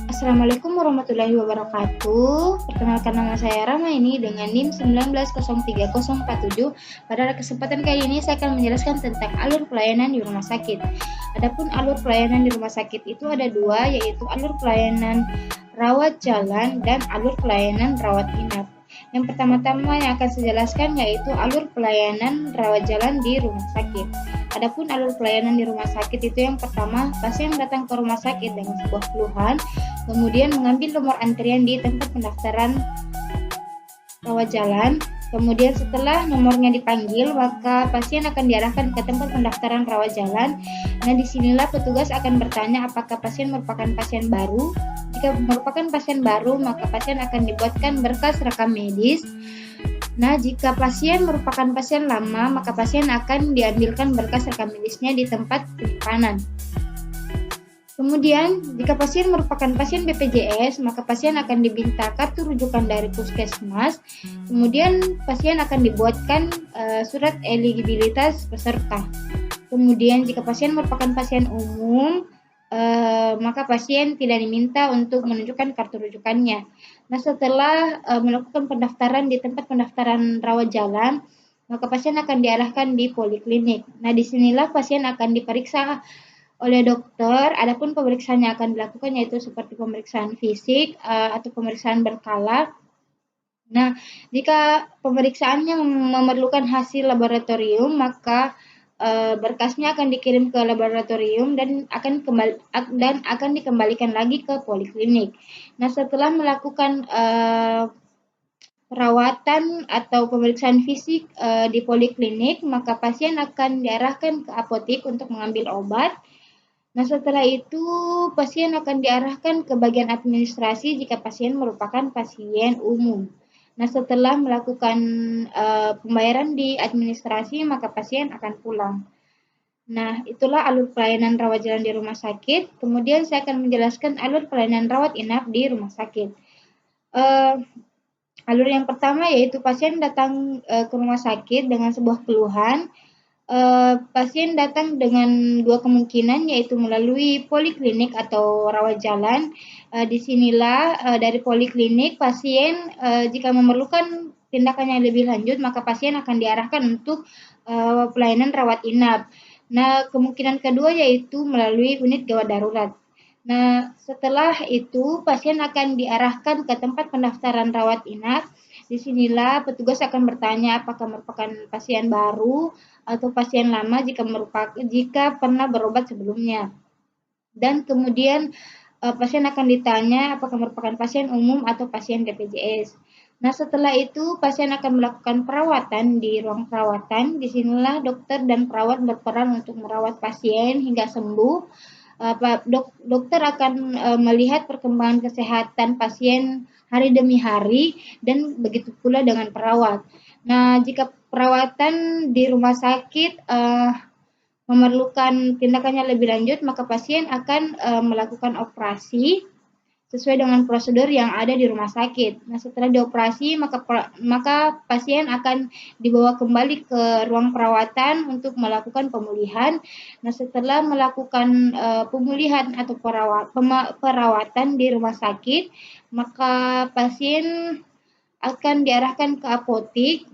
Assalamualaikum warahmatullahi wabarakatuh. Perkenalkan, nama saya Ramaini dengan NIM 19030047. Pada kesempatan kali ini saya akan menjelaskan tentang alur pelayanan di rumah sakit. Adapun alur pelayanan di rumah sakit itu ada dua, yaitu alur pelayanan rawat jalan dan alur pelayanan rawat inap. Yang pertama-tama yang akan saya jelaskan yaitu alur pelayanan rawat jalan di rumah sakit. Adapun alur pelayanan di rumah sakit itu yang pertama, pasien datang ke rumah sakit dengan sebuah keluhan, kemudian mengambil nomor antrian di tempat pendaftaran rawat jalan. Kemudian setelah nomornya dipanggil, maka pasien akan diarahkan ke tempat pendaftaran rawat jalan. Nah, disinilah petugas akan bertanya apakah pasien merupakan pasien baru. Jika merupakan pasien baru, maka pasien akan dibuatkan berkas rekam medis. Nah, jika pasien merupakan pasien lama, maka pasien akan diambilkan berkas rekam medisnya di tempat penyimpanan. Kemudian, jika pasien merupakan pasien BPJS, maka pasien akan diminta kartu rujukan dari puskesmas. Kemudian, pasien akan dibuatkan surat eligibilitas peserta. Kemudian, jika pasien merupakan pasien umum, maka pasien tidak diminta untuk menunjukkan kartu rujukannya. Nah, setelah melakukan pendaftaran di tempat pendaftaran rawat jalan, maka pasien akan diarahkan di poliklinik. Nah, disinilah pasien akan diperiksa oleh dokter. Adapun pemeriksaan yang akan dilakukan yaitu seperti pemeriksaan fisik atau pemeriksaan berkala. Nah, jika pemeriksaannya memerlukan hasil laboratorium, maka berkasnya akan dikirim ke laboratorium dan akan dikembalikan lagi ke poliklinik. Nah, setelah melakukan perawatan atau pemeriksaan fisik di poliklinik, maka pasien akan diarahkan ke apotik untuk mengambil obat. Nah, setelah itu pasien akan diarahkan ke bagian administrasi jika pasien merupakan pasien umum. Nah, setelah melakukan pembayaran di administrasi, maka pasien akan pulang. Nah, itulah alur pelayanan rawat jalan di rumah sakit. Kemudian saya akan menjelaskan alur pelayanan rawat inap di rumah sakit. Alur yang pertama yaitu pasien datang ke rumah sakit dengan sebuah keluhan. Pasien datang dengan dua kemungkinan, yaitu melalui poliklinik atau rawat jalan. Disinilah dari poliklinik pasien jika memerlukan tindakan yang lebih lanjut, maka pasien akan diarahkan untuk pelayanan rawat inap. Nah, kemungkinan kedua yaitu melalui unit gawat darurat. Nah, setelah itu pasien akan diarahkan ke tempat pendaftaran rawat inap. Disinilah petugas akan bertanya apakah merupakan pasien baru atau pasien lama jika pernah berobat sebelumnya. Dan kemudian pasien akan ditanya apakah merupakan pasien umum atau pasien BPJS. Nah, setelah itu pasien akan melakukan perawatan di ruang perawatan. Disinilah dokter dan perawat berperan untuk merawat pasien hingga sembuh. Dokter akan melihat perkembangan kesehatan pasien hari demi hari dan begitu pula dengan perawat. Nah, jika perawatan di rumah sakit memerlukan tindakan yang lebih lanjut, maka pasien akan melakukan operasi sesuai dengan prosedur yang ada di rumah sakit. Nah, setelah dioperasi, maka pasien akan dibawa kembali ke ruang perawatan untuk melakukan pemulihan. Nah, setelah melakukan pemulihan atau perawatan di rumah sakit, maka pasien akan diarahkan ke apotik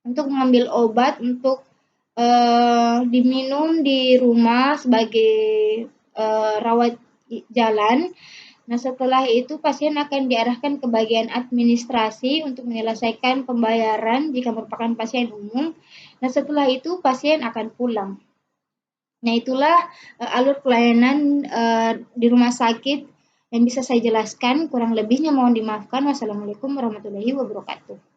untuk mengambil obat untuk diminum di rumah sebagai rawat jalan. Nah, setelah itu pasien akan diarahkan ke bagian administrasi untuk menyelesaikan pembayaran jika merupakan pasien umum. Nah, setelah itu pasien akan pulang. Nah, itulah alur pelayanan di rumah sakit yang bisa saya jelaskan. Kurang lebihnya mohon dimaafkan. Wassalamualaikum warahmatullahi wabarakatuh.